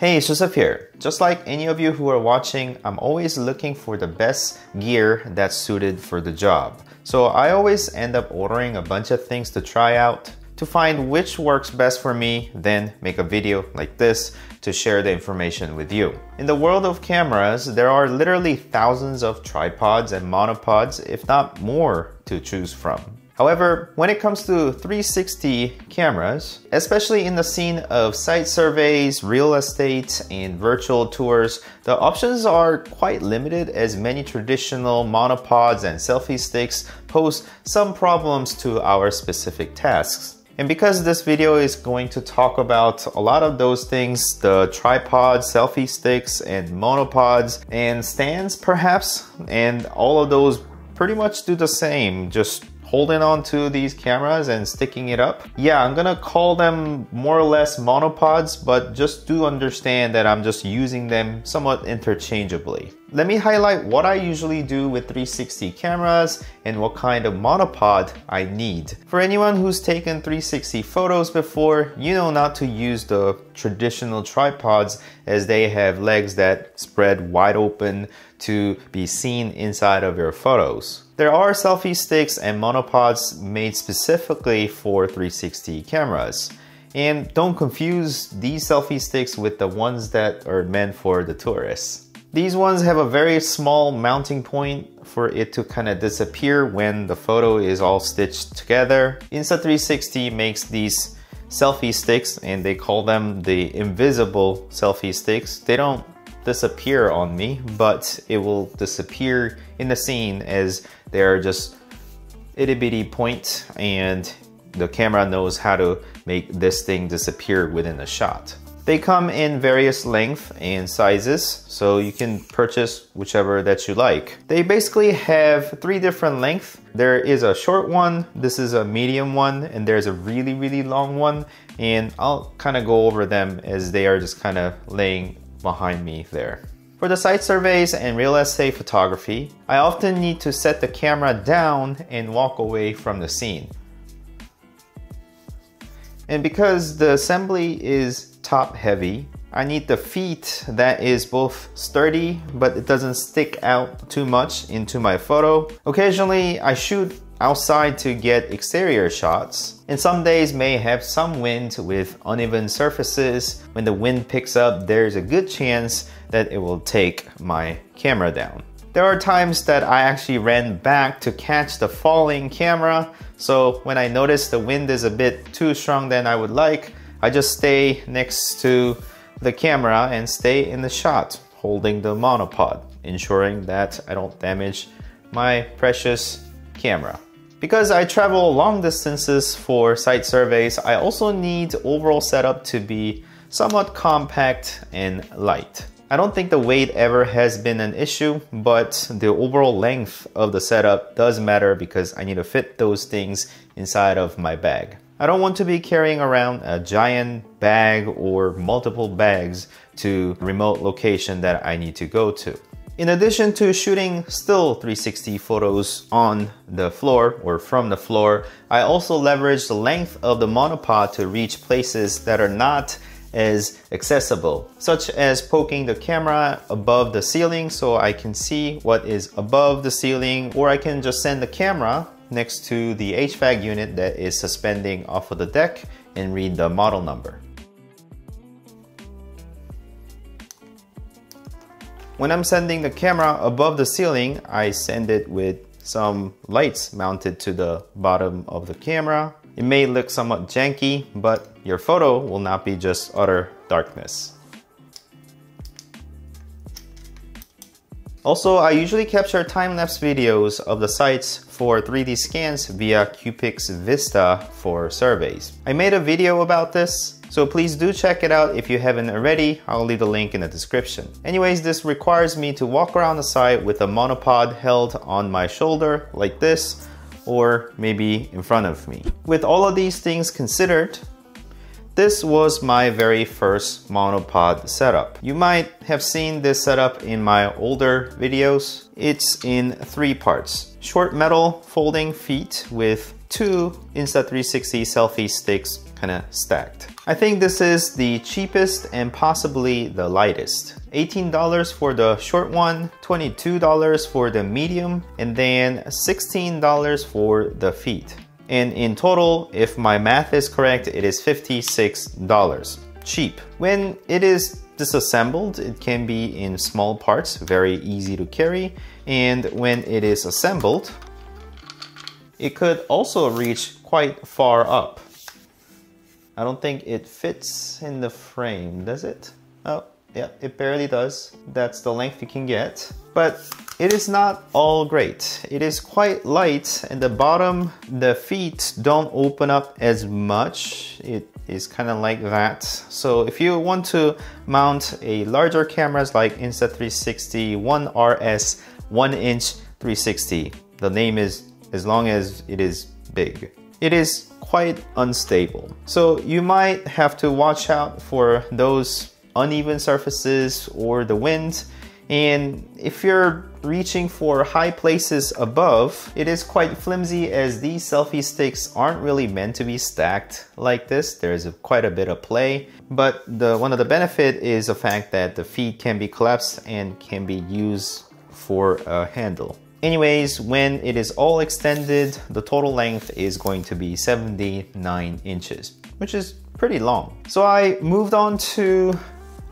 Hey, it's Joseph here. Just like any of you who are watching, I'm always looking for the best gear that's suited for the job. So I always end up ordering a bunch of things to try out to find which works best for me, then make a video like this to share the information with you. In the world of cameras, there are literally thousands of tripods and monopods, if not more, to choose from. However, when it comes to 360 cameras, especially in the scene of site surveys, real estate, and virtual tours, the options are quite limited as many traditional monopods and selfie sticks pose some problems to our specific tasks. And because this video is going to talk about a lot of those things, the tripods, selfie sticks, and monopods, and stands perhaps, and all of those pretty much do the same, just holding on to these cameras and sticking it up. Yeah, I'm gonna call them more or less monopods, but just do understand that I'm just using them somewhat interchangeably. Let me highlight what I usually do with 360 cameras and what kind of monopod I need. For anyone who's taken 360 photos before, you know not to use the traditional tripods as they have legs that spread wide open to be seen inside of your photos. There are selfie sticks and monopods made specifically for 360 cameras. And don't confuse these selfie sticks with the ones that are meant for the tourists. These ones have a very small mounting point for it to kind of disappear when the photo is all stitched together. Insta360 makes these selfie sticks and they call them the invisible selfie sticks. They don't disappear on me, but it will disappear in the scene as they're just itty bitty point and the camera knows how to make this thing disappear within a shot. They come in various lengths and sizes, so you can purchase whichever that you like. They basically have 3 different lengths. There is a short one, this is a medium one, and there's a really long one, and I'll kind of go over them as they are just kind of laying behind me there. For the site surveys and real estate photography, I often need to set the camera down and walk away from the scene. And because the assembly is top heavy, I need the feet that is both sturdy but it doesn't stick out too much into my photo. Occasionally I shoot outside to get exterior shots, and some days may have some wind with uneven surfaces. When the wind picks up, there's a good chance that it will take my camera down. There are times that I actually ran back to catch the falling camera, so when I notice the wind is a bit too strong than I would like, I just stay next to the camera and stay in the shot, holding the monopod, ensuring that I don't damage my precious camera. Because I travel long distances for site surveys, I also need overall setup to be somewhat compact and light. I don't think the weight ever has been an issue, but the overall length of the setup does matter because I need to fit those things inside of my bag. I don't want to be carrying around a giant bag or multiple bags to a remote location that I need to go to. In addition to shooting still 360 photos on the floor or from the floor, I also leverage the length of the monopod to reach places that are not as accessible, such as poking the camera above the ceiling so I can see what is above the ceiling, or I can just send the camera next to the HVAC unit that is suspending off of the deck and read the model number. When I'm sending the camera above the ceiling, I send it with some lights mounted to the bottom of the camera. It may look somewhat janky, but your photo will not be just utter darkness. Also, I usually capture time-lapse videos of the sites for 3D scans via Cupix Vista for surveys. I made a video about this, so please do check it out if you haven't already. I'll leave the link in the description. Anyways, this requires me to walk around the site with a monopod held on my shoulder like this, or maybe in front of me. With all of these things considered, this was my very first monopod setup. You might have seen this setup in my older videos. It's in 3 parts. Short metal folding feet with 2 Insta360 selfie sticks kind of stacked. I think this is the cheapest and possibly the lightest. $18 for the short one, $22 for the medium, and then $16 for the feet. And in total, if my math is correct, it is $56. Cheap. When it is disassembled, it can be in small parts, very easy to carry. And when it is assembled, it could also reach quite far up. I don't think it fits in the frame, does it? Oh, yeah, it barely does. That's the length you can get. But it is not all great. It is quite light, and the bottom, the feet don't open up as much. It is kind of like that. So if you want to mount a larger cameras like Insta360 1RS 1-inch 360, the name is as long as it is big. It is quite unstable. So you might have to watch out for those uneven surfaces or the wind. And if you're reaching for high places above, it is quite flimsy as these selfie sticks aren't really meant to be stacked like this. There's quite a bit of play, but one of the benefit is the fact that the feet can be collapsed and can be used for a handle. Anyways, when it is all extended, the total length is going to be 79 inches, which is pretty long. So I moved on to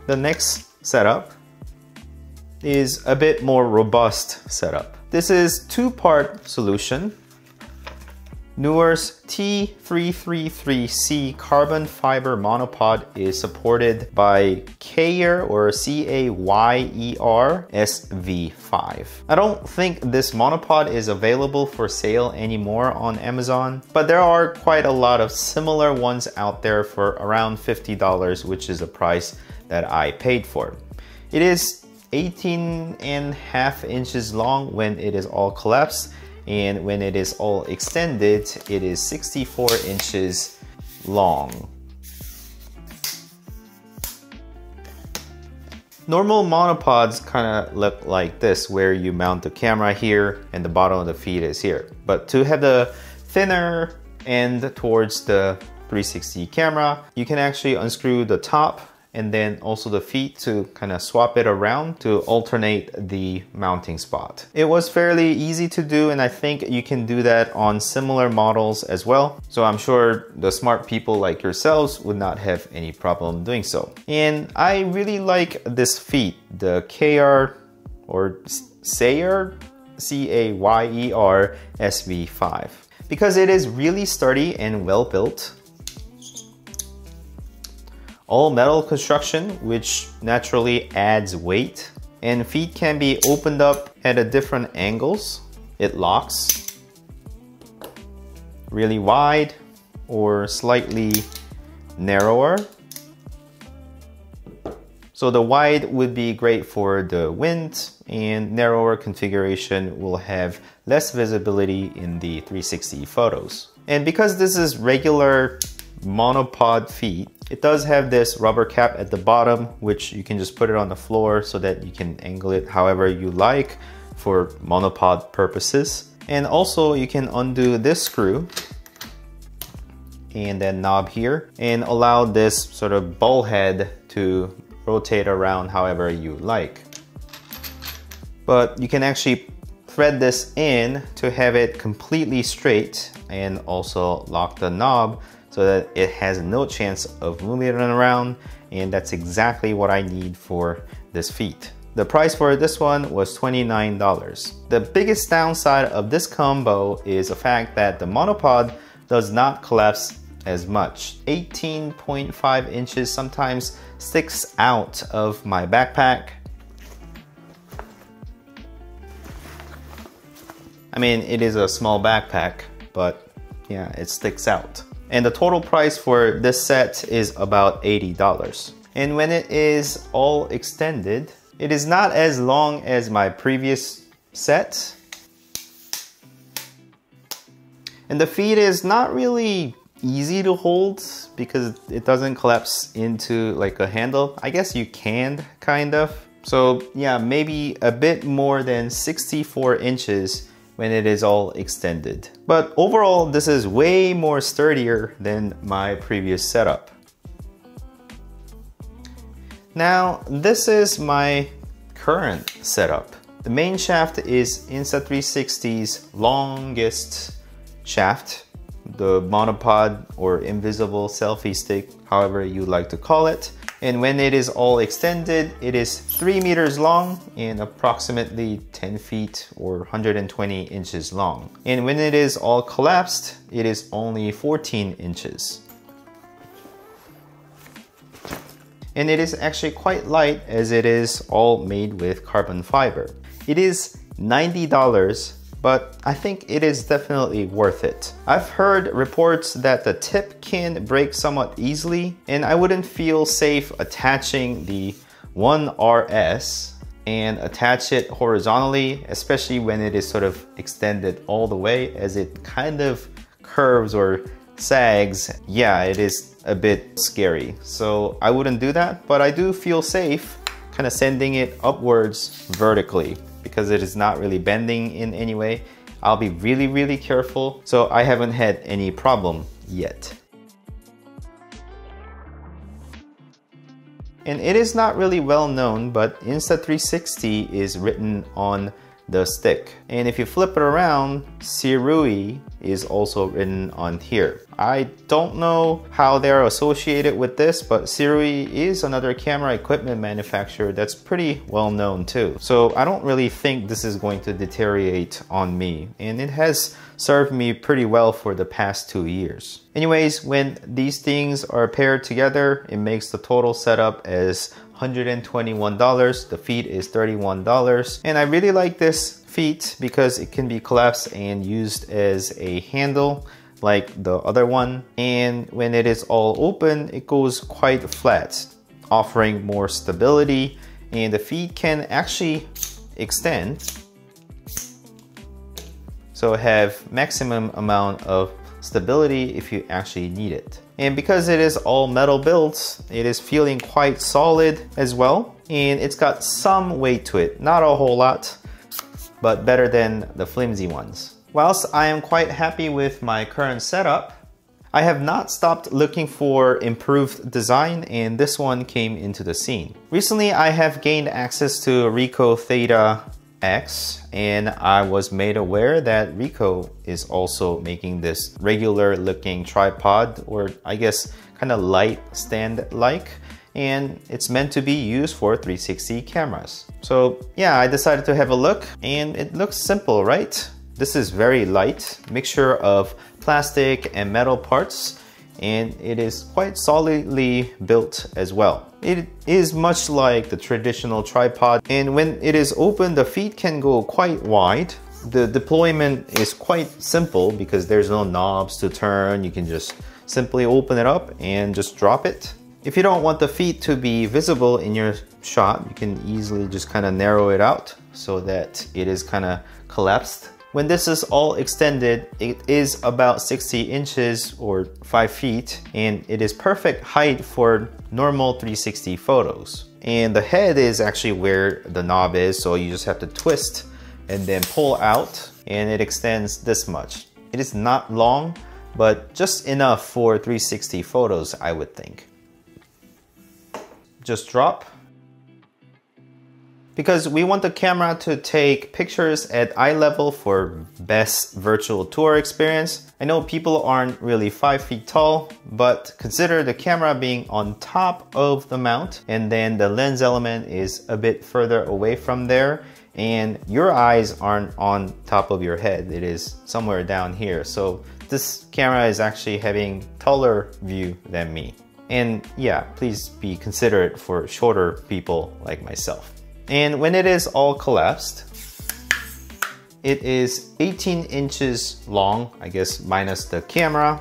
the next setup. Is a bit more robust setup. This is two-part solution. Neewer's T333C carbon fiber monopod is supported by Cayer or Cayer SV5. I don't think this monopod is available for sale anymore on Amazon, but there are quite a lot of similar ones out there for around $50, which is the price that I paid for. It is 18.5 inches long when it is all collapsed, and when it is all extended, it is 64 inches long. Normal monopods kind of look like this, where you mount the camera here and the bottom of the feet is here. But to have the thinner end towards the 360 camera, you can actually unscrew the top and then also the feet to kind of swap it around to alternate the mounting spot. It was fairly easy to do, and I think you can do that on similar models as well. So I'm sure the smart people like yourselves would not have any problem doing so. And I really like this feet, the Cayer or Cayer, Cayer SV5, because it is really sturdy and well built. All metal construction, which naturally adds weight, and feet can be opened up at a different angles. It locks really wide or slightly narrower. So the wide would be great for the wind, and narrower configuration will have less visibility in the 360 photos. And because this is regular monopod feet, it does have this rubber cap at the bottom, which you can just put it on the floor so that you can angle it however you like for monopod purposes. And also you can undo this screw and then knob here and allow this sort of ball head to rotate around however you like. But you can actually thread this in to have it completely straight and also lock the knob so that it has no chance of moving it around, and that's exactly what I need for this feet. The price for this one was $29. The biggest downside of this combo is the fact that the monopod does not collapse as much. 18.5 inches sometimes sticks out of my backpack. I mean, it is a small backpack, but yeah, it sticks out. And the total price for this set is about $80. And when it is all extended, it is not as long as my previous set. And the feet is not really easy to hold because it doesn't collapse into like a handle. I guess you can, kind of. So yeah, maybe a bit more than 64 inches when it is all extended. But overall, this is way more sturdier than my previous setup. Now, this is my current setup. The main shaft is Insta360's longest shaft, the Monopod or invisible selfie stick, however you like to call it. And when it is all extended, it is 3 meters long and approximately 10 feet or 120 inches long. And when it is all collapsed, it is only 14 inches. And it is actually quite light as it is all made with carbon fiber. It is $90, but I think it is definitely worth it. I've heard reports that the tip can break somewhat easily, and I wouldn't feel safe attaching the 1RS and attach it horizontally, especially when it is sort of extended all the way, as it kind of curves or sags. Yeah, it is a bit scary. So I wouldn't do that, but I do feel safe kind of sending it upwards vertically because it is not really bending in any way. I'll be really careful. So I haven't had any problem yet. And it is not really well known, but Insta360 is written on the stick. And if you flip it around, Sirui is also written on here. I don't know how they're associated with this, but Sirui is another camera equipment manufacturer that's pretty well known too. So I don't really think this is going to deteriorate on me, and it has served me pretty well for the past 2 years. Anyways, when these things are paired together, it makes the total setup as $121. The feet is $31. And I really like this feet because it can be collapsed and used as a handle like the other one. And when it is all open, it goes quite flat, offering more stability. And the feet can actually extend, so have maximum amount of stability if you actually need it. And because it is all metal built, it is feeling quite solid as well. And it's got some weight to it, not a whole lot, but better than the flimsy ones. Whilst I am quite happy with my current setup, I have not stopped looking for improved design, and this one came into the scene. Recently, I have gained access to Ricoh Theta X, and I was made aware that Ricoh is also making this regular looking tripod, or I guess kind of light stand like, and it's meant to be used for 360 cameras. So yeah, I decided to have a look, and it looks simple, right? This is very light, mixture of plastic and metal parts, and it is quite solidly built as well. It is much like the traditional tripod, and when it is open, the feet can go quite wide. The deployment is quite simple because there's no knobs to turn. You can just simply open it up and just drop it. If you don't want the feet to be visible in your shot, you can easily just kind of narrow it out so that it is kind of collapsed. When this is all extended, it is about 60 inches or 5 feet, and it is perfect height for normal 360 photos. And the head is actually where the knob is, so you just have to twist and then pull out, and it extends this much. It is not long, but just enough for 360 photos, I would think. Just drop. Because we want the camera to take pictures at eye level for best virtual tour experience. I know people aren't really 5 feet tall, but consider the camera being on top of the mount, and then the lens element is a bit further away from there, and your eyes aren't on top of your head. It is somewhere down here. So this camera is actually having taller view than me. And yeah, please be considerate for shorter people like myself. And when it is all collapsed, it is 18 inches long, I guess minus the camera.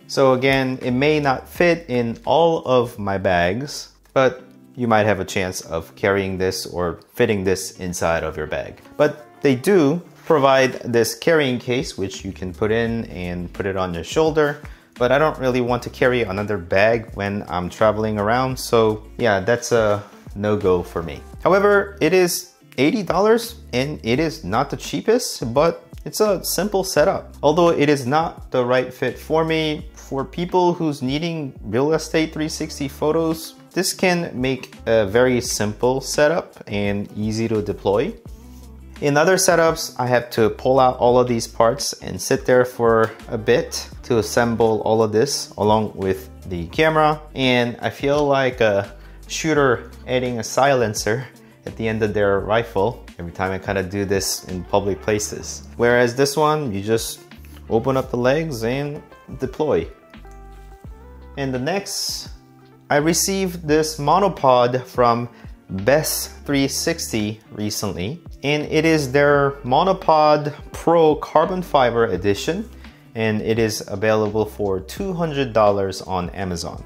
So again, it may not fit in all of my bags, but you might have a chance of carrying this or fitting this inside of your bag. But they do provide this carrying case, which you can put in and put it on your shoulder. But I don't really want to carry another bag when I'm traveling around. So yeah, that's a no-go for me. However, it is $80 and it is not the cheapest, but it's a simple setup. Although it is not the right fit for me, for people who's needing real estate 360 photos, this can make a very simple setup and easy to deploy. In other setups, I have to pull out all of these parts and sit there for a bit to assemble all of this along with the camera. And I feel like a shooter adding a silencer at the end of their rifle every time I kind of do this in public places. Whereas this one, you just open up the legs and deploy. And the next, I received this monopod from Insta360 recently, and it is their Monopod Pro Carbon Fiber Edition, and it is available for $200 on Amazon.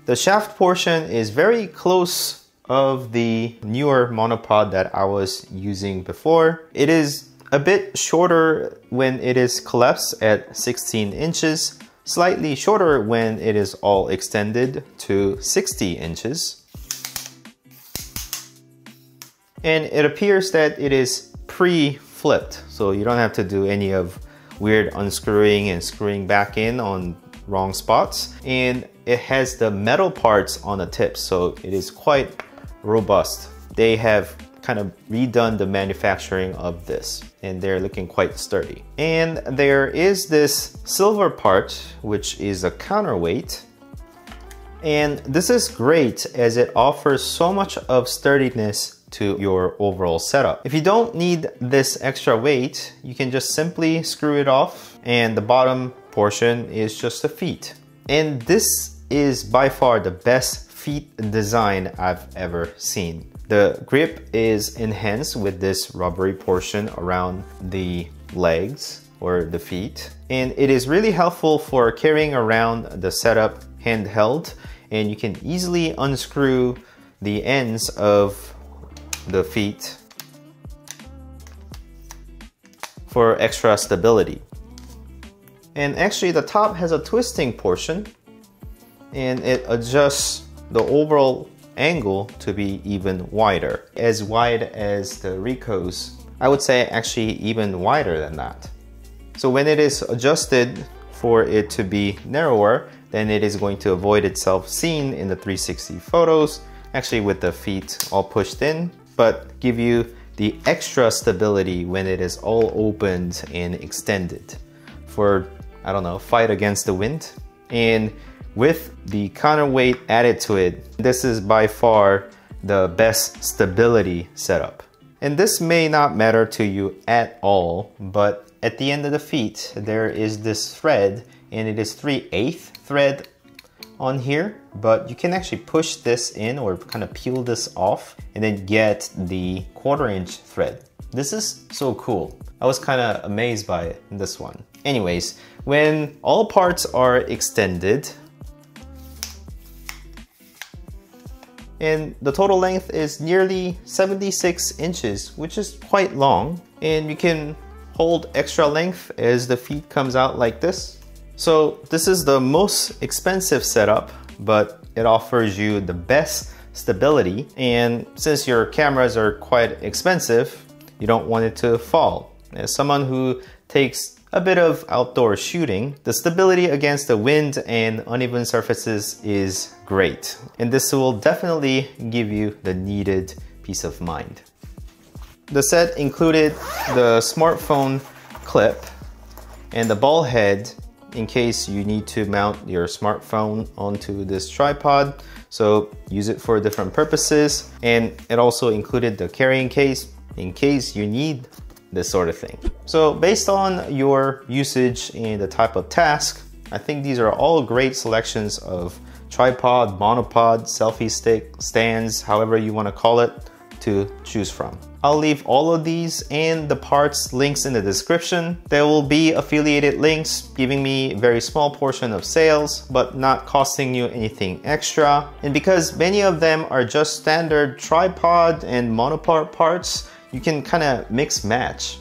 The shaft portion is very close of the newer monopod that I was using before. It is a bit shorter when it is collapsed at 16 inches, slightly shorter when it is all extended to 60 inches. And it appears that it is pre-flipped, so you don't have to do any of weird unscrewing and screwing back in on wrong spots. And it has the metal parts on the tips, so it is quite robust. They have kind of redone the manufacturing of this, and they're looking quite sturdy. And there is this silver part, which is a counterweight. And this is great as it offers so much of sturdiness to your overall setup. If you don't need this extra weight, you can just simply screw it off, and the bottom portion is just the feet. And this is by far the best feet design I've ever seen. The grip is enhanced with this rubbery portion around the legs or the feet, and it is really helpful for carrying around the setup handheld, and you can easily unscrew the ends of the feet for extra stability. And actually the top has a twisting portion, and it adjusts the overall angle to be even wider, as wide as the Ricoh's. I would say actually even wider than that. So when it is adjusted for it to be narrower, then it is going to avoid itself seen in the 360 photos, actually with the feet all pushed in, but give you the extra stability when it is all opened and extended for, I don't know, fight against the wind. And with the counterweight added to it, this is by far the best stability setup. And this may not matter to you at all, but at the end of the feet, there is this thread, and it is 3/8 thread on here, but you can actually push this in or kind of peel this off and then get the 1/4-inch thread. This is so cool. I was kind of amazed by it in this one. Anyways, when all parts are extended, and the total length is nearly 76 inches, which is quite long, and you can hold extra length as the feet comes out like this. So this is the most expensive setup, but it offers you the best stability. And since your cameras are quite expensive, you don't want it to fall. As someone who takes a bit of outdoor shooting, the stability against the wind and uneven surfaces is great. And this will definitely give you the needed peace of mind. The set included the smartphone clip and the ball head in case you need to mount your smartphone onto this tripod, so use it for different purposes. And it also included the carrying case in case you need this sort of thing. So based on your usage and the type of task, I think these are all great selections of tripod, monopod, selfie stick, stands, however you want to call it, to choose from. I'll leave all of these and the parts links in the description. There will be affiliated links giving me a very small portion of sales, but not costing you anything extra. And because many of them are just standard tripod and monopod parts, you can kind of mix match.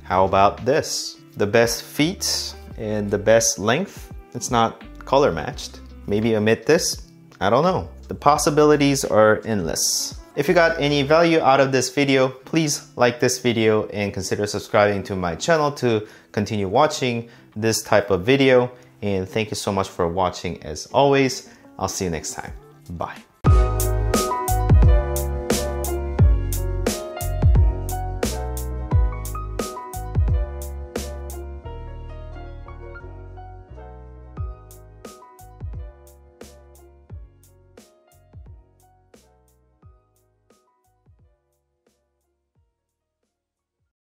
How about this? The best feet and the best length. It's not color matched. Maybe omit this. I don't know. The possibilities are endless. If you got any value out of this video, please like this video and consider subscribing to my channel to continue watching this type of video. And thank you so much for watching as always. I'll see you next time. Bye.